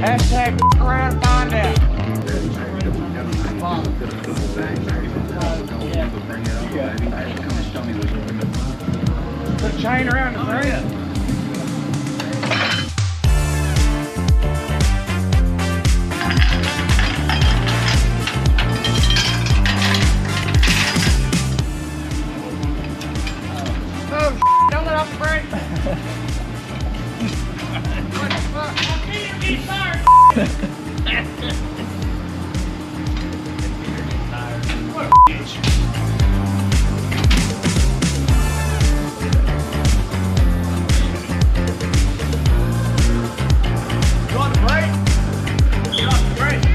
Hashtag around, find out. Put a chain around the thing. Oh, don't let off the brake. What the fuck? I can't get tired. What a bitch. You on the brake? Get off the brake.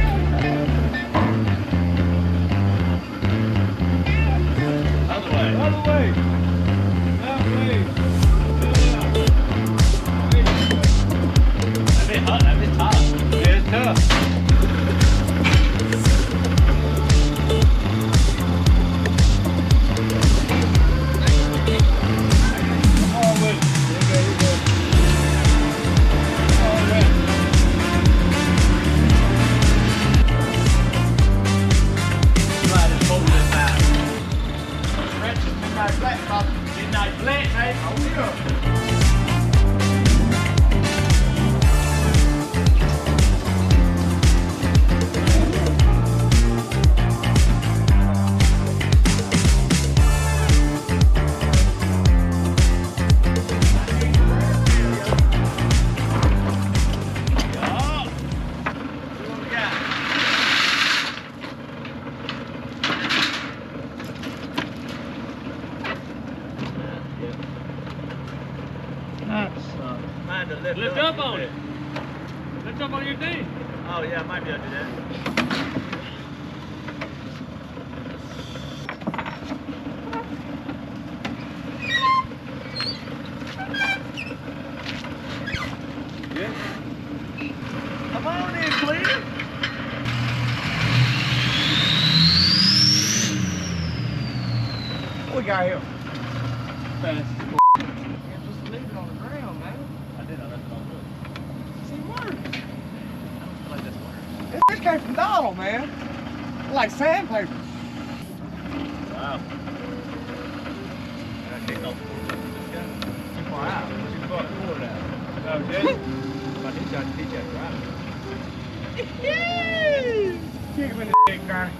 Other way. Other way. That way. That bit tough. Yeah, it's tough. Lift up on it. Lift up on your thing. Oh yeah, I might be able to do that. Good. Come on in, Cleveland. What we got here? Fast. Just leave it on the ground, man. I did. I left it on wood. See, works. I don't feel like that's work. This came from Donald, man. Like sandpaper. Wow. I kicked off this guy. Too far out. Too far forward out. Oh, did you? If I teach you, I can teach you how to drive. Kick him in the dick, Johnny.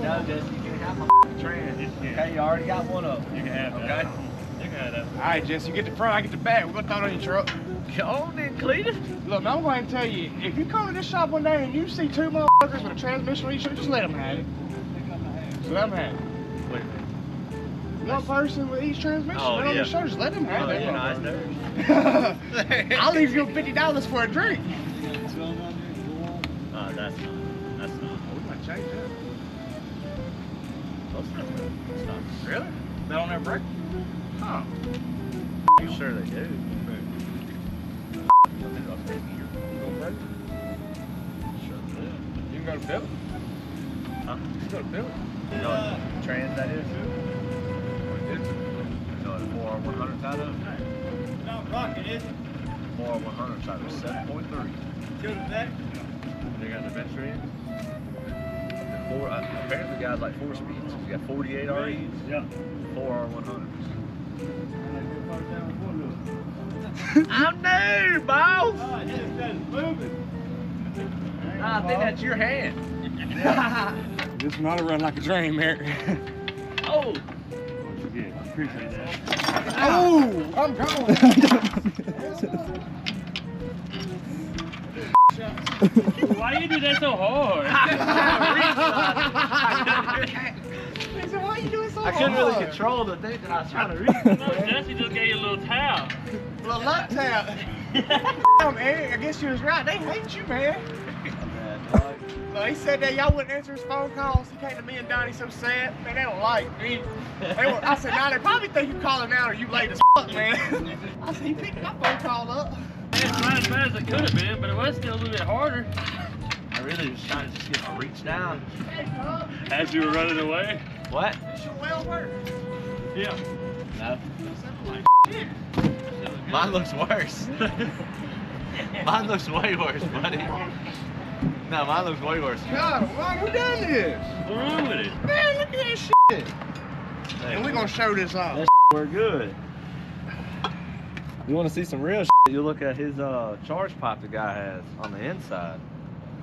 No, Jesse, you can have my trans. Okay, you already got one of them. You can have that. Okay. You can have that. All right, Jesse, you get the front, I get the back. We're gonna throw it on your truck. Go on then, Cleveland. Look, man, I'm going to tell you, if you come to this shop one day and you see two motherfuckers with a transmission on each other, just let them have it. Just let them have it. Wait a minute. One person with each transmission Oh, on yeah. their show, just let them have Oh, it. yeah, nice nerves. I'll leave you $50 for a drink. Oh, that's not. That's not. We might change that. Close enough. It's not. Really? That on their brake? Huh. I'm sure they do. You gonna break it? Sure they do. You can go to Philly. Huh? You can go to Philly. You know what trans that is? You know what 4R100's out of? Not rocket, is it? 4R100's out of 7.3. Go to that. They got the best trans. Apparently the guys like 4 speeds. You got 48 REs. Yeah. 4R100s. I'm new, boss! Oh, it just moving. I think that's your hand. This one ought to run like a dream here. Oh! What'd you get? I appreciate that. Oh, I'm going. Why you do that so hard? He said, why are you doing so I couldn't really control the thing that I was trying to reach. No, Jesse just gave you a little towel. Little luck tap. Damn, Eric, I guess you was right. They hate you, man. No, he said that y'all wouldn't answer his phone calls. He came to me and Donnie so sad. Man, they don't like me. I said, nah, they probably think you calling out or you late as fuck, man. I said, he picked my phone call up. It's not as bad as it could have been, but it was still a little bit harder. I really was trying to just get my reach down. As you were running away? What? It's your well work. Yeah. No. Like, shit. Mine looks worse. Mine looks way worse, buddy. No, mine looks way worse. God, why who done this? What's wrong with it? Man, look at this shit. And we're gonna show this off. That we're good. You want to see some real shit? You look at his charge pipe the guy has on the inside.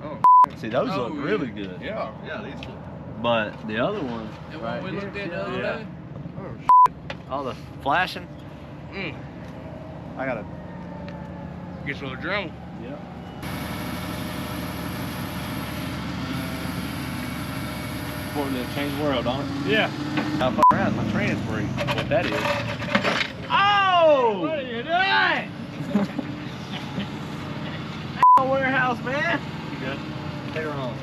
Oh, see, those look really good. yeah. Yeah, these look. But the other one, The right one we looked at the other yeah. day? Oh, All the flashing. I gotta. Gets a little drone. Yep. Important to change the world, don't it? Yeah. I'll fuck around my trans brake. What that is. Oh! What are you doing? Warehouse, man. You good? Take her on.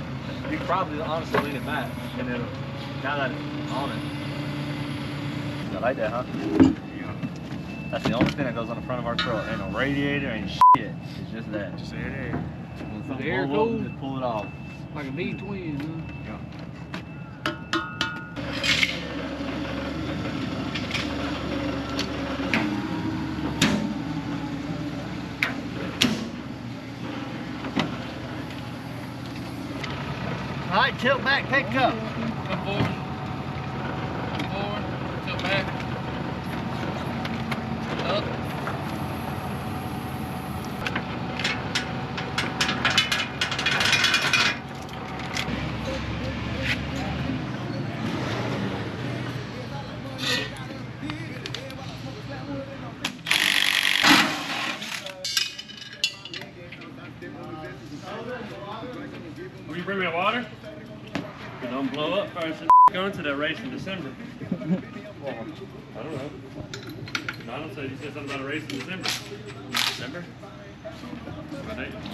You can probably honestly lean it back, and then now that it's on it. You like that, huh? Yeah. That's the only thing that goes on the front of our truck. Ain't no radiator, ain't shit. It's just that. Just say it there. When The something air blows up, cool? just pull it off. Like a V-twin, huh? Yeah. All right, tilt back, take up. Come forward. Come forward. Tilt back. Up. Will you bring me a water? But don't blow up first and going to that race in December. I don't know. Donald said he said something about a race in December. December?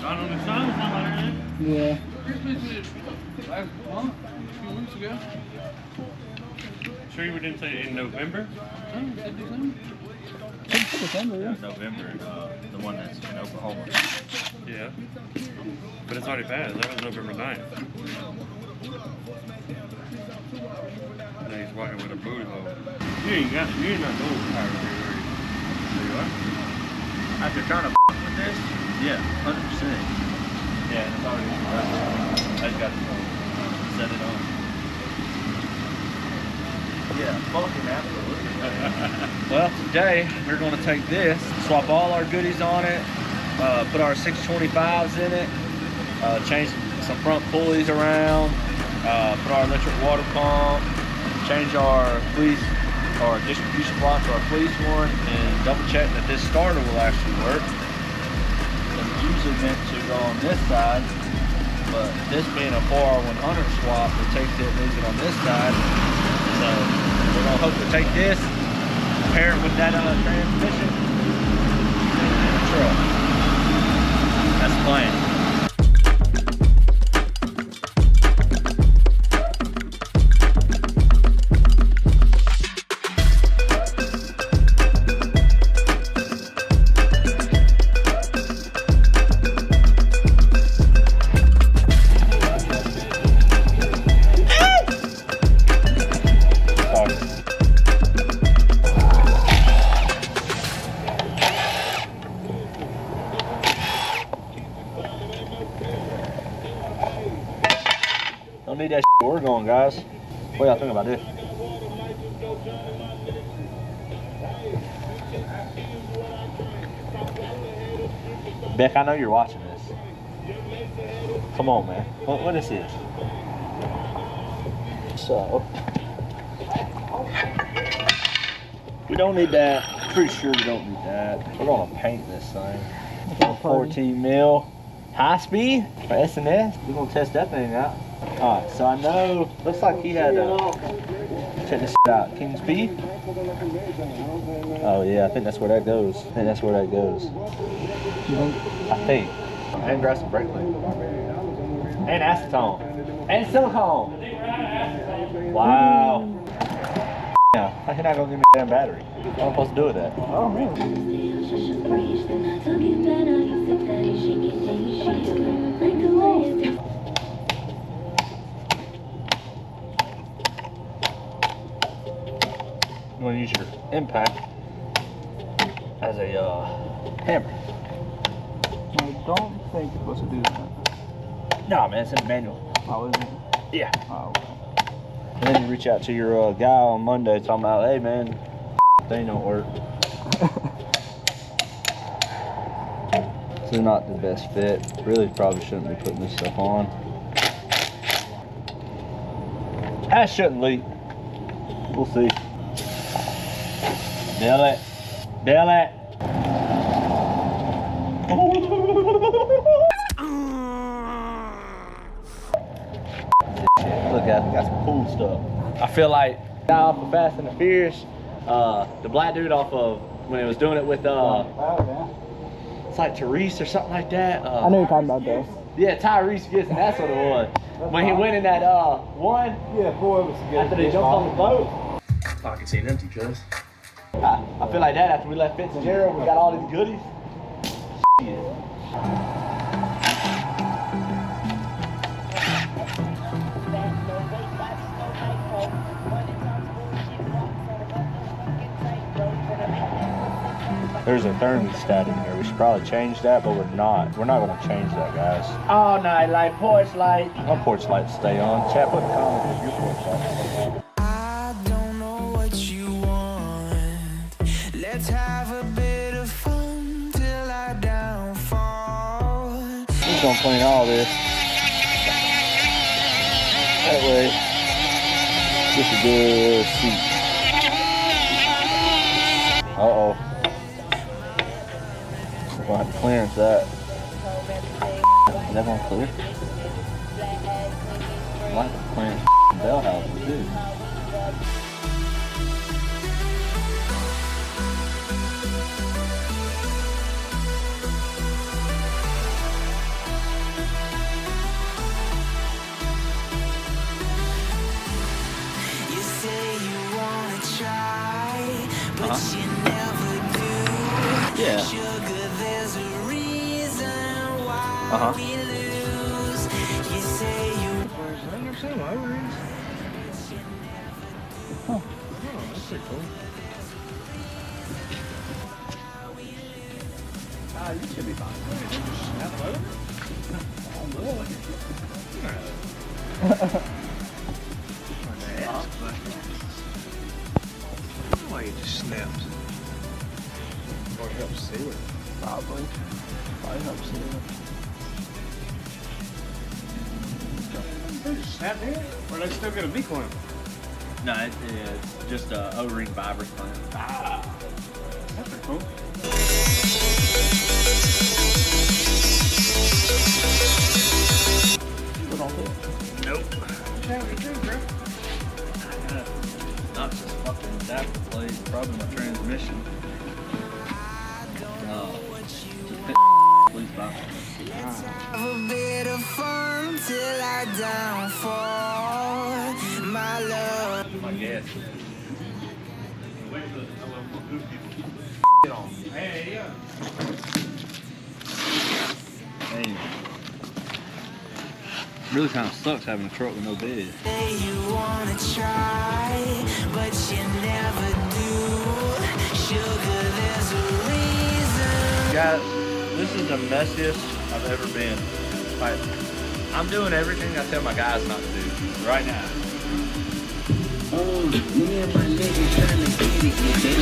Donald and Son, something like that. Yeah. Last month, a few weeks ago. Sure you didn't say in November? No, you said December. December, yeah. November, the one that's in Oklahoma. Yeah. But it's already passed. That was November 9th. Now he's walking with a booty hole. You ain't not going power here, There you are. After trying to with this? Yeah, 100%. Yeah, it's already I just got to set it on. Yeah, fucking absolutely. Well, today we're going to take this, swap all our goodies on it, put our 625s in it, change some front pulleys around, put our electric water pump, change our fleece, our distribution block to our fleece one, and double check that this starter will actually work. It's usually meant to go on this side, but this being a 4R100 swap, it takes it and moves it on this side. So we're gonna hope to take this, pair it with that transmission, and the truck. That's the plan. Don't need that shit. We're going, guys. What y'all think about this? Beck, I know you're watching this. Come on, man. What is this? So, we don't need that. Pretty sure we don't need that. We're gonna paint this thing. 14 mil. High speed for S&S. We're gonna test that thing out. Alright, so I know, looks like he had check this out. King speed? Oh yeah, I think that's where that goes. I think that's where that goes. I think. And grab some brake clean. And acetone. And silicone. Wow. Yeah, how can I go get me a damn battery? What am I supposed to do with that? Oh, man. You want to use your impact as a hammer. don't think you're supposed to do that. Nah, man, it's in the manual. Oh, is it? Yeah. Oh, okay. And then you reach out to your guy on Monday talking about, hey, man, thing don't work. This is not the best fit. Really probably shouldn't be putting this stuff on. That shouldn't leak. We'll see. Nail it. Nail it. Look, I got some cool stuff. I feel like guy off of Fast and the Furious, the black dude off of when he was doing it with it's like Therese or something like that. I know you're talking about though. Yeah, Tyrese Gibson, that's what it was. When he went in that one, Yeah, 4 of us together. after they jumped on the boat. Pockets ain't empty, cuz. I feel like that after we left Fitzgerald, we got all these goodies. Shit. There's a thermostat in here. We should probably change that, but we're not. We're not going to change that, guys. All night light, porch light. My porch lights stay on. Chat, put in the comments if your porch lights stay on. I don't know what you want. Let's have a bit of fun till I downfall. We're going to clean all this. That way, just a good seat. Uh-oh. We're going to have to clearance that. Is that going to clear? I like the clearance bell houses, too. You say you wanna try, but you never do. Yeah. Sugar, there's a reason why we lose. You say you I've never seen one over here. Oh, that's pretty cool. You should be fine. Snap over? Why it just snaps? Or it helps seal it. Probably helps you. They just snap in? Or they still got a V clamp? No, it's just a O-ring fiber clamp. Ah, that's pretty cool. Put on it. Nope. What you do, bro? Not just fucking adapter plate, probably my transmission. Please buy. have a bit of fun till I downfall. My love. My guess. Hey, yeah. Hey. Really kind of sucks having a truck with no bed. Say you wanna try, but you never do. Sugar, there's a reason. Guys, this is the messiest I've ever been. Like, I'm doing everything I tell my guys not to do right now. Oh, me and my nigga trying to get it,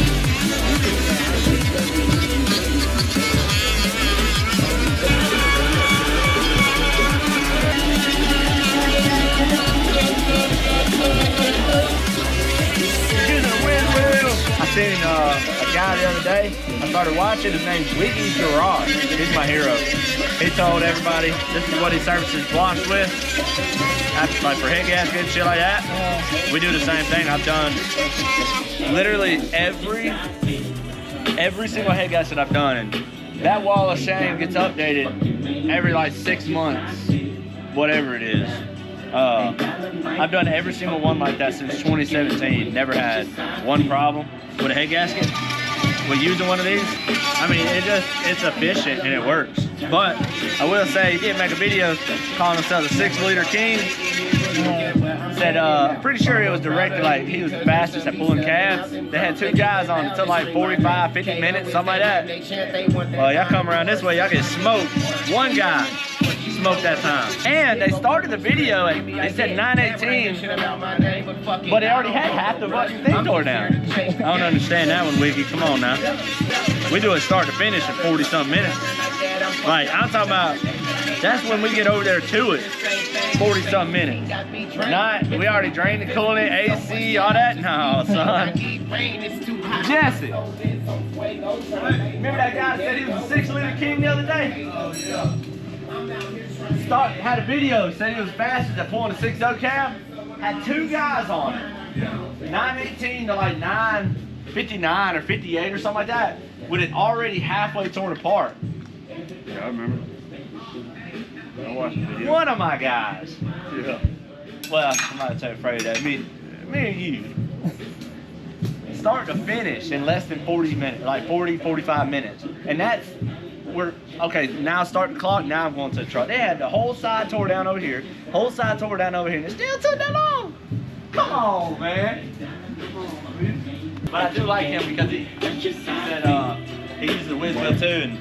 I seen a guy the other day. I started watching. His name's Wiggy's Garage. He's my hero. He told everybody this is what he services blocks with. That's like for head gasket and shit like that. We do the same thing. I've done literally every single head gasket I've done, and that wall of shame gets updated every like 6 months, whatever it is. I've done every single one like that since 2017. Never had one problem with a head gasket. With using one of these, I mean, it's efficient and it works. But I will say, he did make a video calling himself the 6 Liter King. said, pretty sure it was directed like he was the fastest at pulling cabs. They had 2 guys on it took like 45, 50 minutes, something like that. Well, y'all come around this way, y'all get smoked. 1 guy smoked that time. And they started the video at, they said 9:18, but they already had half the fucking thing tore down. I don't understand that one, Wiggy. Come on now. We do it start to finish in 40-something minutes. Like, I'm talking about, that's when we get over there to it. 40-something minutes. Not, we already drained the coolant, AC, all that? No, son. Jesse. Remember that guy that said he was a 6-liter king the other day? Had a video, said he was fastest at pulling a 6.0 cab. Had 2 guys on it. 9:18 to like 9:59 or 58 or something like that. With it already halfway torn apart. Yeah, I remember. I watched the video. One of my guys. Yeah. Well, I'm not too afraid of that. Me and you. Start to finish in less than 40 minutes, like 40, 45 minutes. And that's, okay, now start the clock, now I'm going to the truck. They had the whole side tore down over here, whole side tore down over here, and it still took that long. Come on, man. But I do like him because he said he uses the whiz wheel too, and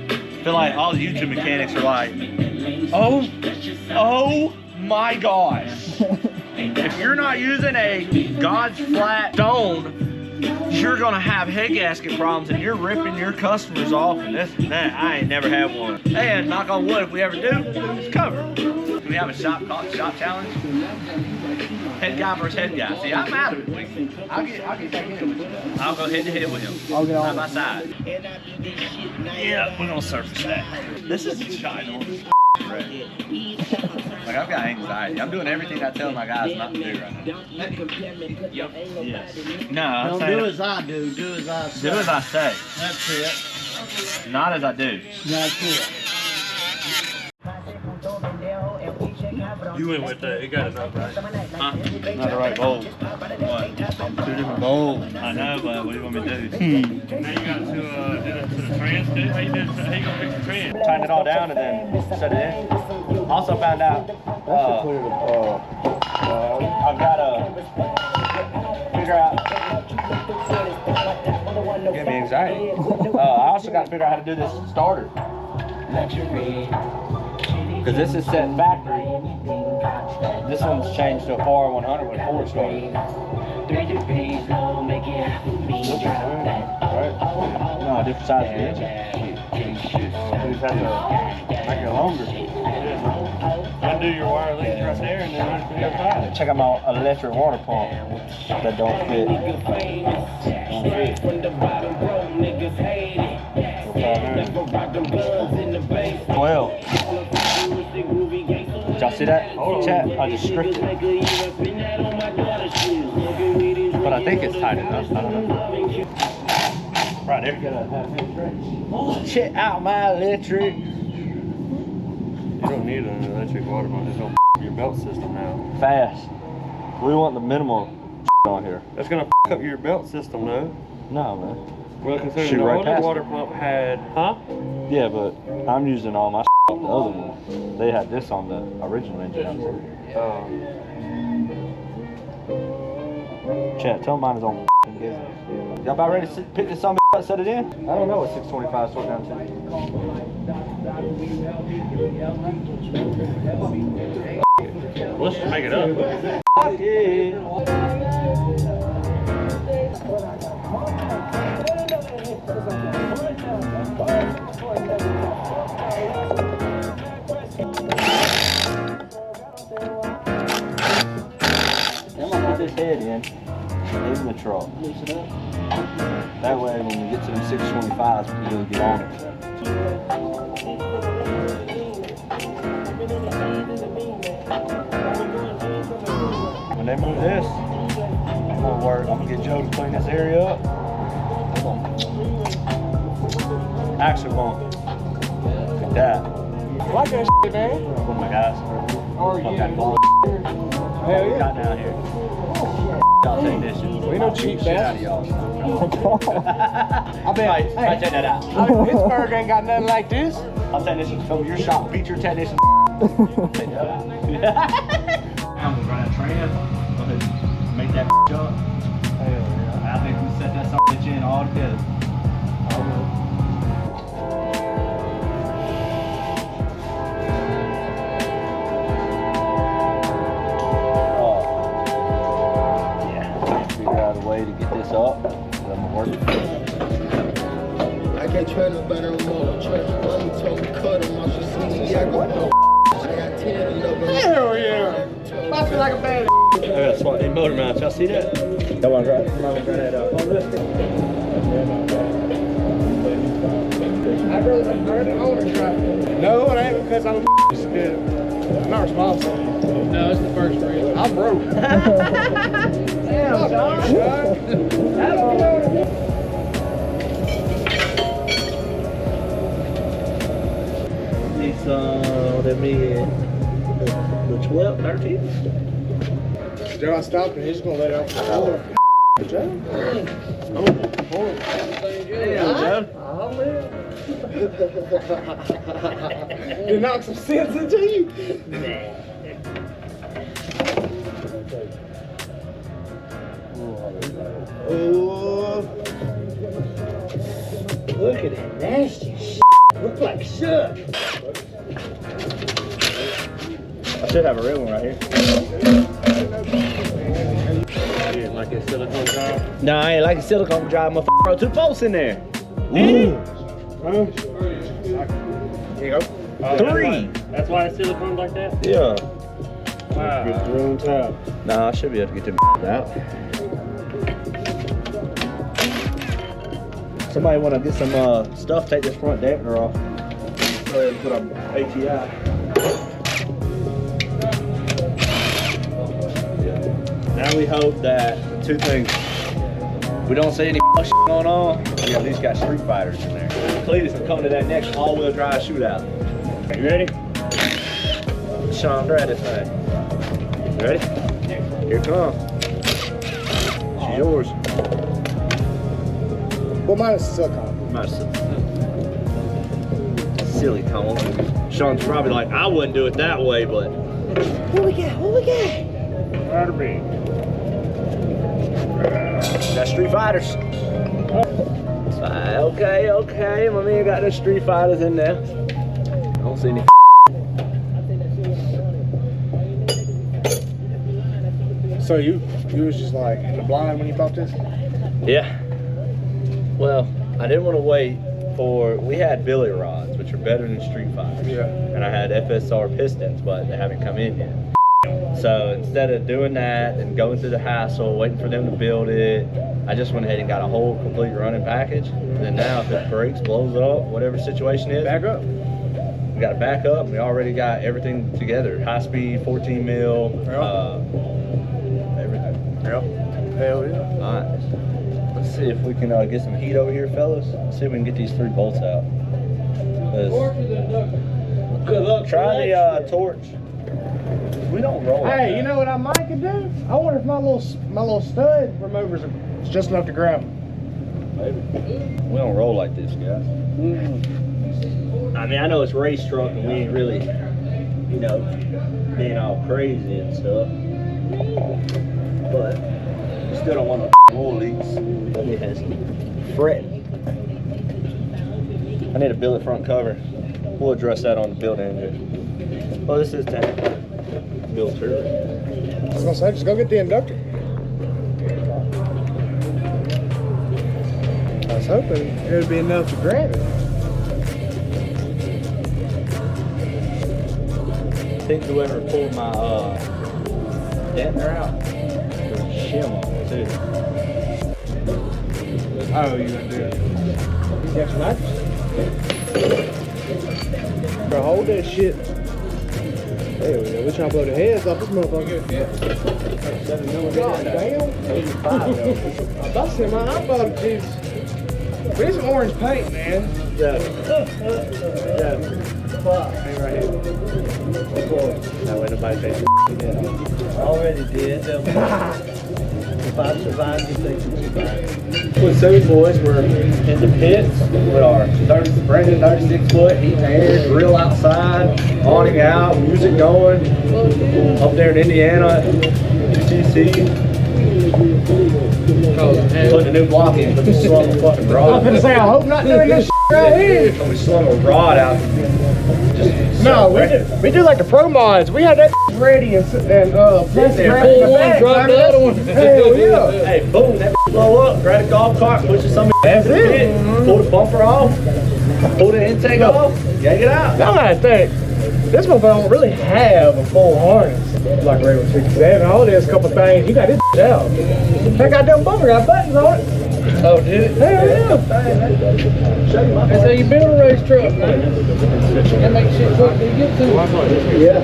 I feel like all the YouTube mechanics are like, oh my gosh. If you're not using a God's flat stone, you're gonna have head gasket problems and you're ripping your customers off and this and that. I ain't never had one. And knock on wood, if we ever do, it's covered. We have a shop challenge. Head guy versus head guy. See, I'm out of it. I'll get back in. I'll go head to head with him. I'll get on my side. Yeah, we're gonna surface that. This is a ginormous right. Like, I've got anxiety. I'm doing everything I tell my guys not to do right now. Yep. Yes. No, I'm saying, do as I do, do as I say. do as I say. That's it. Not as I do. That's it. You went with that. It got enough, right? Huh? Not the right bowl. What? 2 different bowls. I know, but what do you want me to do? Now you got to do the trans, dude. How you gonna fix the trans? Tighten it all down and then set it in. Also found out I've got to figure out. Give me anxiety. I also got to figure out how to do this starter. Because this is set factory. This one's changed to a FAR 100 when Ford started. Right? No, different size of the engine. You just have to make it longer. Undo your wire links right there and then undo the other side. Check out my electric water pump that don't fit. Well, did y'all see that? Chat, I just stripped it. But I think it's tight enough. I don't know. Right there. Check out my electric. You don't need an electric water pump. It's gonna your belt system now. Fast. We want the minimal on here. That's gonna up your belt system, though. No, man. Well, considering Shoot the right older past water pump had, huh? Yeah, but I'm using all my off the other one. They had this on the original engine. Chat, tell mine is on business. Y'all about ready to pick this on up, set it in? I don't know what 625 sort down to. Let's just make it up. Fuck it. I'm gonna put this head in the truck. That way when we get to them 625s, we can really get on it. When they move this, I'm gonna work. I'm gonna get Joe to clean this area up. Actually, won't. Look at that. I like that shit, man. Oh my gosh. Or you. Hell yeah. Got down here. Y'all take this. We no cheap bastards. I bet. Right, check that out. I mean, Pittsburgh ain't got nothing like this. I'll technician from your shop, feature technician. I'm gonna run that tram. Go ahead and make that jump. Hell yeah. I think we set that bitch in all together. Figure out a way to get this up. I'm gonna work. I can't try no better on more. Mommy told me cut him off. She see me, I go, I got 10 of them. Hell yeah. I feel like a bad. I got swap these motor mounts. Y'all see that? That one right. I'm gonna grab that up. I'd rather burn the owner's right. No, it ain't because I'm good. I'm not responsible. No, it's the first reason. I'm broke. Damn, John. These what the 12, 13? Joe, I stopped and he's gonna let out the floor. Joe? Damn, You knock some sense into you. Oh, Look at that nasty shit. Look like suck. I should have a real one right here. Like a silicone drive? No, I ain't like a silicone drive, motherfucker. Throw 2 bolts in there. Ooh. here you go. 3. That's why it's silicone like that? Yeah. Wow. Get through on top. Nah, I should be able to get them out. Somebody want to get some stuff, take this front dampener off. Go ahead and put on ATI. Now we hope that 2 things. We don't see any shit going on. We at least got Street Fighters in there. Cletus will come to that next all-wheel drive shootout. You ready? Sean, grab this thing. You ready? Here it comes. She's yours. Well, mine is silicone. Silicone. Sean's probably like, I wouldn't do it that way, but. What we got? Oughta be. Got Street Fighters. Okay. My man got the Street Fighters in there. I don't see any. So you was just like in the blind when you bought this? Yeah. Well, I didn't want to wait for. We had Billy rods, which are better than Street Fighters. Yeah. And I had FSR pistons, but they haven't come in yet. So instead of doing that and going through the hassle, waiting for them to build it, I just went ahead and got a whole complete running package. And then now if it breaks, blows up, whatever the situation is, Back up. we got to back up. We already got everything together. High speed, 14 mil, everything. Yeah. Hell yeah. All right. Let's see if we can get some heat over here, fellas. Let's see if we can get these 3 bolts out. Good luck. Try the torch. We don't roll. Hey, like you know what I might could do? I wonder if my little stud removers are just enough to grab them. Maybe. We don't roll like this, guys. I mean, I know it's race truck and we ain't really, you know, being all crazy and stuff. But we still don't want no oil leaks. Let me have some fretting. I need a billet front cover. We'll address that on the build engine. Oh, this is tank. Built turret. I was gonna say, just go get the inductor. I was hoping it would be enough to grab it. I think whoever pulled my dampener out, there's a shim on it too. Oh, you gonna do it? You got some nitrous? Bro, hold that shit. There we go. We're trying to blow the heads off this motherfucker. God damn. 85 though. I thought so, man. I thought this. We need some orange paint, man. Yeah. Hang right here. That way nobody takes it. Already did. 5 survived, you think you survived. With two boys, we're in the pits with our Brandon 36 foot, heating the air, grill outside, awning out, music going. Up there in Indiana, UTC. Putting a new block in, but we slung a fucking rod. I was gonna say, I hope not doing this right here. We slung a rod out. No, we do like the pro mods. We had that ready and pull one, drop the other one. Hell yeah. Hey, boom, that blow up, grab a golf cart, push it something. That's it. Pull the bumper off, pull the intake off, yank it out. Now I think this one don't really have a full harness like a regular 67. All it is a couple things. You got this out. That goddamn bumper got buttons on it. Oh, did it? Hell yeah. That's how you build a race truck, man. That makes shit quick to get to. Yeah.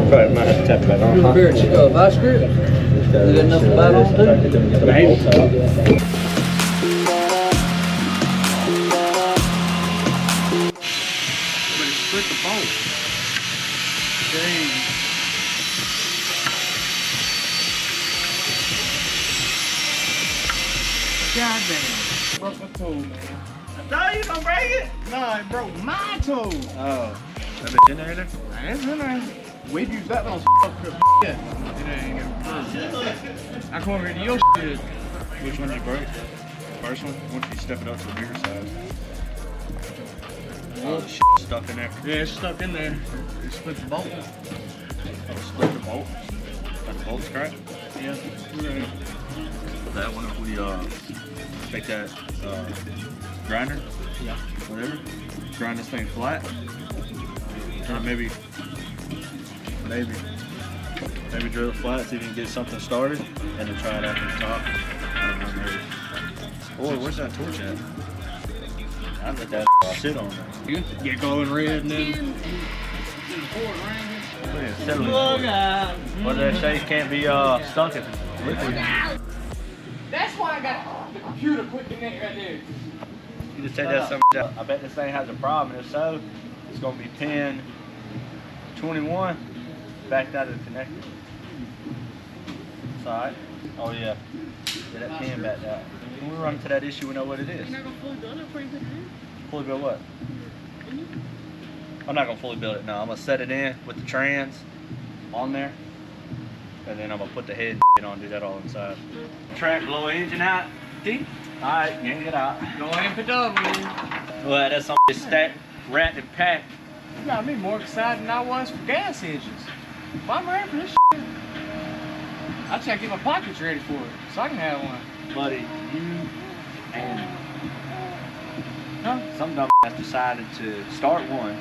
Probably might have to tap that on. Vice grip. You got enough to bite on too? Maybe. Split the bolt. Dang. Goddamn. Broke my toe, man. No, you gonna break it? No, it broke my toe. Oh. That bitch in there? It's in there. We've used that one on yeah. It ain't good. I come over here to your shit. Which one did you break? First one? Once you step it up to a bigger size. Oh, shit stuck in there. Yeah, it's stuck in there. It split the bolt. Oh, split the bolt. Got the bolts cracked? Yeah. That one, if we take that grinder, Yeah. whatever, grind this thing flat, and maybe drill it flat so you can get something started, and then try it out from the top. I don't know, maybe. Boy, where's that torch at? I let that sit on there. Get glowing red and then. Look out! What do they say? Can't be stunk if it's liquid. That's why I got the computer put in it right there. You just take that some out. I bet this thing has a problem. If so, it's gonna be pin 21 backed out of the connector. It's alright. Oh yeah. Get that pin backed out. When we run into that issue, we know what it is. You're not gonna fully build it before you put it in? Fully build what? I'm not gonna fully build it now. I'm gonna set it in with the trans on there, and then I'm gonna put the head on. Do that all inside. Track blow engine out. Deep. All right, yank it out. Go MPW. Well, that's something stacked, wrapped, and packed. You got me more excited than I was for gas engines. If I'm ready for this shit, I try to get my pockets ready for it so I can have one. Buddy, you and some dumb ass decided to start one,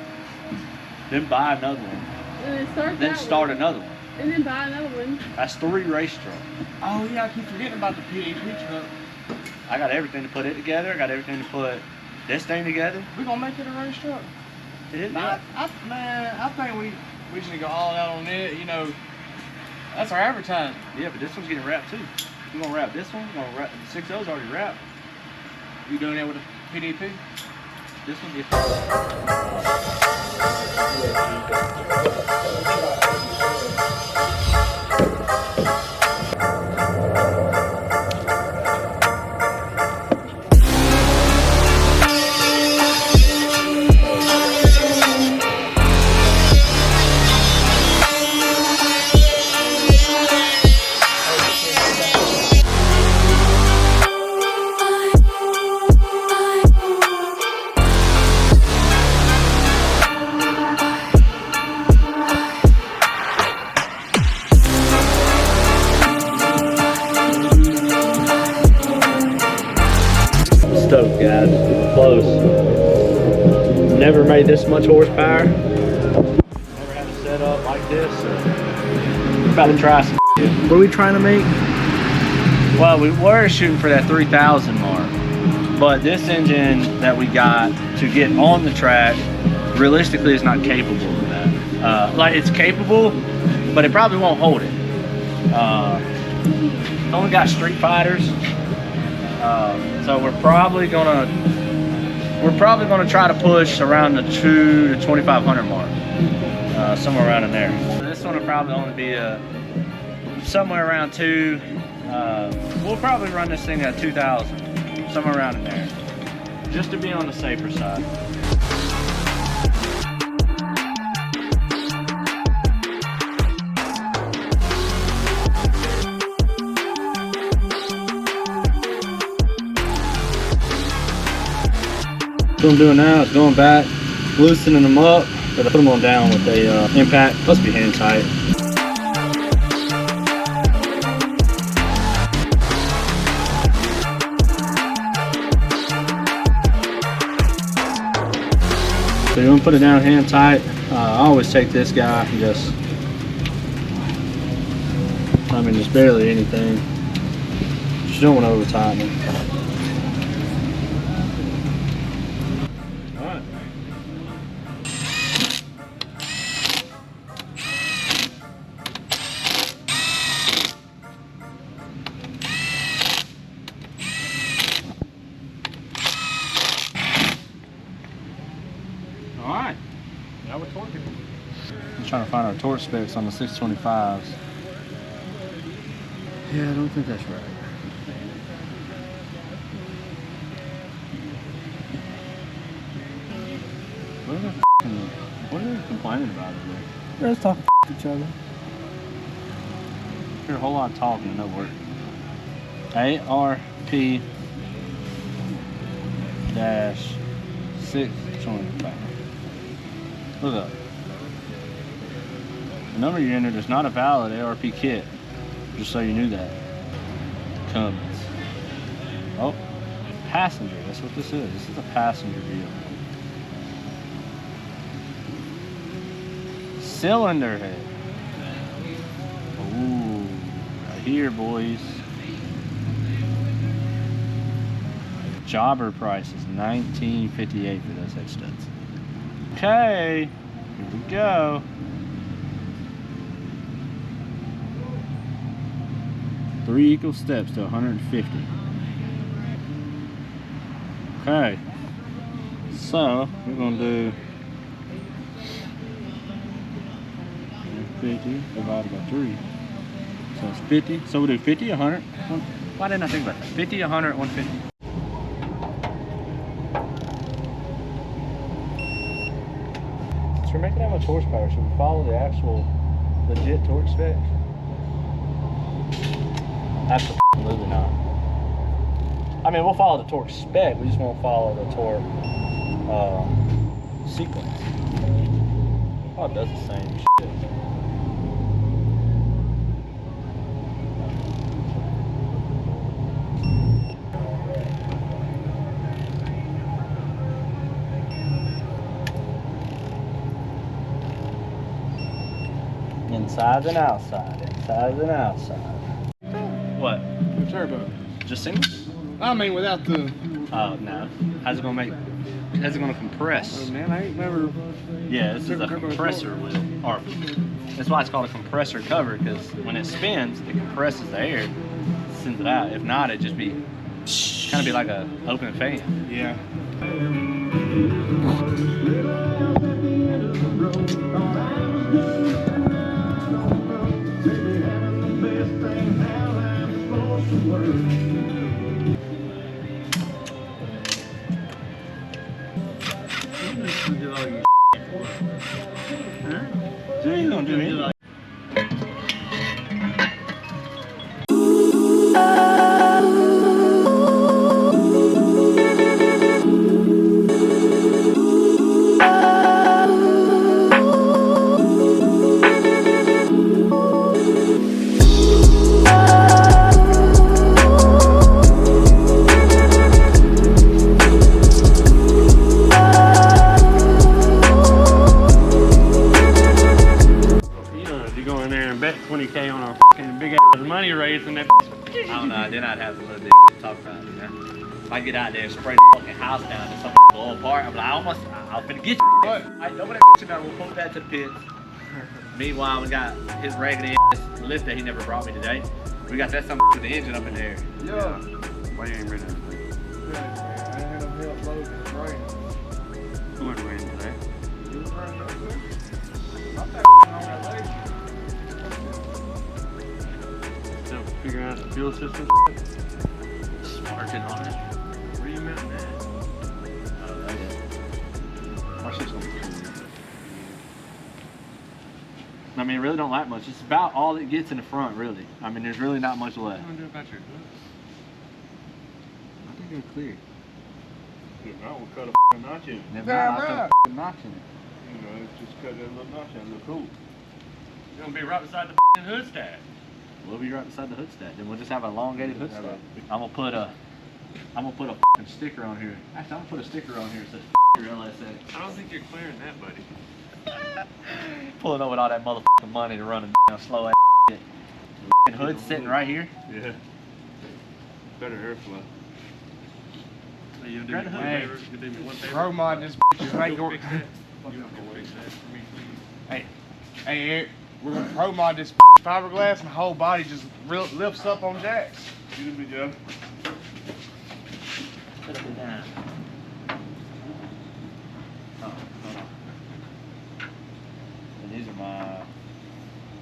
then buy another one, And then then start another one. And then buy another one. That's 3 race trucks. Oh yeah, I keep forgetting about the PDP truck. I got everything to put it together. I got everything to put this thing together. We gonna make it a race truck. Yeah. I think we should go all out on it. You know, that's our advertising. Yeah, but this one's getting wrapped too. We're gonna wrap this one. We're gonna wrap the 6O's already wrapped. You doing that with a PDP? This one gets. Stoked, guys. Close. Never made this much horsepower. Never had a setup like this. So we're about to try some. What are we trying to make? Well, we were shooting for that 3,000 mark, but this engine that we got to get on the track realistically is not capable of that. Like, it's capable, but it probably won't hold it. It's only got street fighters. So we're probably gonna try to push around the 2 to 2,500 mark, somewhere around in there. So this one will probably only be a somewhere around 2. We'll probably run this thing at 2,000, somewhere around in there, just to be on the safer side. What I'm doing now is going back, loosening them up, but I put them on down with a impact. Must be hand tight. So you want to put it down hand tight. I always take this guy and just, I mean, just barely anything. Just don't want to over tighten it. Alright, now we're torquing. I'm trying to find our torque specs on the 625s. Yeah, I don't think that's right. What are they complaining about over there? They're just talking to each other. Hear a whole lot of talking, no work. ARP-625. Look up. The number you entered is not a valid ARP kit, just so you knew that. Cummins. Oh, passenger, that's what this is. This is a passenger vehicle. Cylinder head. Ooh, right here, boys. Jobber price is $19.58 for those head studs. Okay, here we go. Three equal steps to 150. Okay, so we're gonna do 50 divided by 3. So it's 50. So we'll do 50, 100. Why didn't I think about that? 50, 100, 150. Since we're making that much horsepower, should we follow the actual legit torque specs? Absolutely not. I mean, we'll follow the torque spec, we just won't follow the torque sequence. Oh, it does the same shit. Inside and outside, inside and outside. What? The turbo. Just single? I mean, without the. Oh, no. How's it gonna make? How's it gonna compress? Oh man, I ain't never. Yeah, this is a compressor wheel. Or that's why it's called a compressor cover, because when it spins, it compresses the air, sends it out. If not, it'd just be kind of be like a open fan. Yeah. So you gonna do anything? $20K on a fucking big ass money race and that. I don't know, then I'd have a little bit to talk about, you know? If I get out there and spray the fucking house down and something blow apart, I'm like, I'll finna get you. What? I know that about, we'll pull that to the pits. Meanwhile, we got his raggedy ass lift that he never brought me today. We got that something with the engine up in there. Yeah. Why you ain't bring that? I had him help load the brain. Who went rain today? You was running up there? Not that on that leg. figuring out the fuel system. Sparking on it. Where are you mounting that? Oh, that is. Watch this one. I mean, it really don't like much. It's about all it gets in the front, really. I mean, there's really not much What left. do you want to do about your hooks? I think they're clear. I will cut a notch in it. Never Damn mind, I right. put a notch in it. You know, just cut that little notch out and look cool. You're gonna be right beside the hood stack. We'll be right beside the hood stack. Then we'll just have an elongated hood stack. I'm gonna put a sticker on here. Actually, I'm gonna put a sticker on here that says LSA. I don't think you're clearing that, buddy. Pulling up with all that motherfucking money to run a slow ass shit. The hood's sitting right here. Yeah. Better airflow. Hey, you'll do Grab me the one hood. favor. You'll do me one favor. Pro mod this bitch. Go Ain't fix going. that. You go fix that for me, please. Hey, Eric, we're gonna pro mod this fiberglass and the whole body just lifts up on jacks. Excuse me, Joe. Put it down. Oh, hold on. And these are my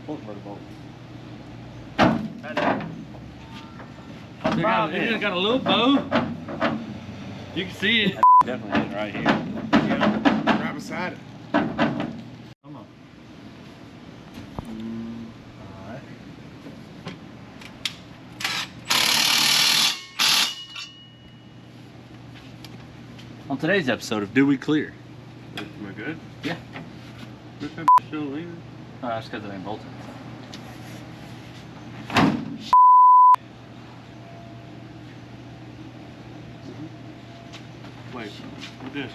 fork bolts. You just got a little bow. You can see it. Definitely is right here. Yeah, right beside it. Come on. Alright. On today's episode of Do We Clear? Am I good? Yeah. Where's that still leaving? Oh, that's because it ain't bolted. Wait, what this is?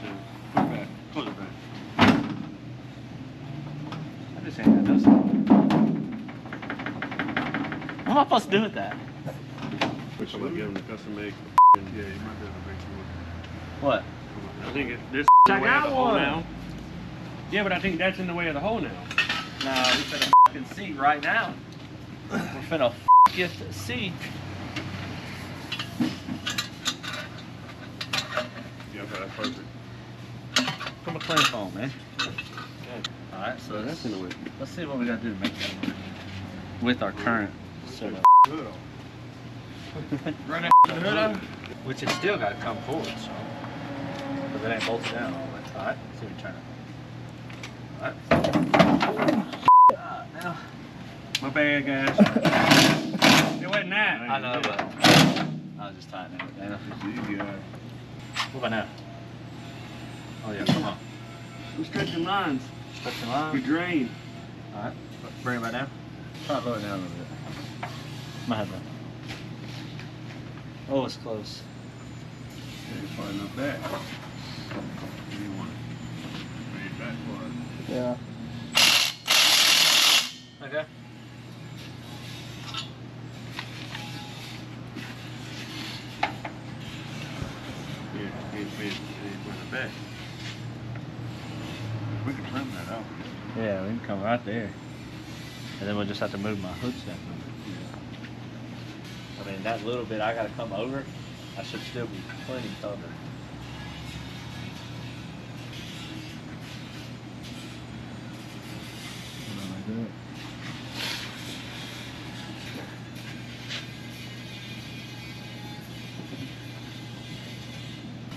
Put it back. Close it back. I just ain't got no stuff. What am I supposed to do with that? Which one? Give them the custom make. Yeah, you might be able to make What? I think this I in the way of got the hole one. now. Yeah, but I think that's in the way of the hole now. Nah, we finna fucking see right now. We're finna fucking see. Yeah, okay, that's perfect. From a clean phone, man. Alright, so So that's in the way. let's see what we gotta do to make that work. With our current setup. Hood on. Run that hood up. Which it's still gotta come forward, so. Because it ain't bolted down all the way. Alright, see if we turn it. Alright. Now. My bad, guys. It wasn't that. I know, but I was just tightening it down. What about now? Oh yeah, come on. We're stretching lines. Stretching We line. drain. Alright, bring it back down. Try to lower it down a little bit. My head down. Oh, it's close. It's probably not back. You want it. Bring it back for it. Yeah. Okay. Yeah, it's back. We can trim that out. Yeah, we can come right there. And then we'll just have to move my hood stack over. I mean, that little bit I gotta come over, I should still be plenty covered. Like that.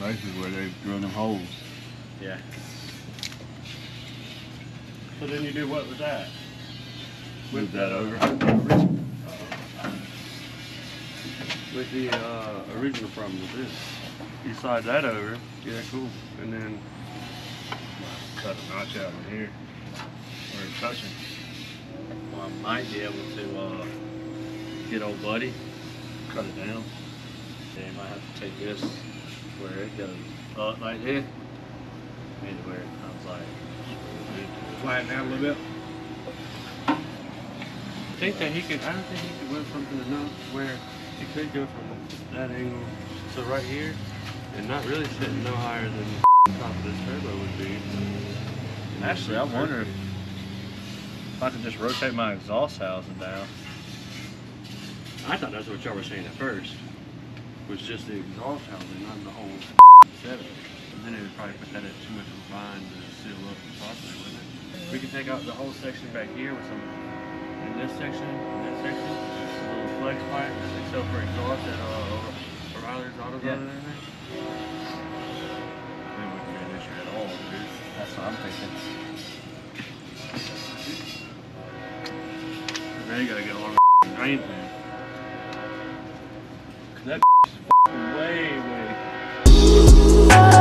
Basically where they drill them holes. Yeah. So then you do what with that? Move that over. With the original problem with this. You slide that over, yeah, cool. And then cut a notch out in here where it's touching. Well, I might be able to get old buddy, Cut it down. then you might have to take this where it goes up like this, maybe where it comes like. Flatten down a little bit. I think that he could, I don't think he could weld something enough where he could go from that angle to right here and not really sitting no higher than the top of this turbo would be. Actually, I wonder if I could just rotate my exhaust housing down. I thought that's what y'all were saying at first, was just the exhaust housing, not the whole setup. And then it would probably put that at too much of a bind to seal up properly, wouldn't it? We could take out the whole section back here with some, in this section, a little flex pipe that they sell for exhaust at Riley's Auto Yeah. Zone and everything. They wouldn't be an issue at all, dude. That's what I'm thinking. Now you gotta get on the drain pan. That is way, way.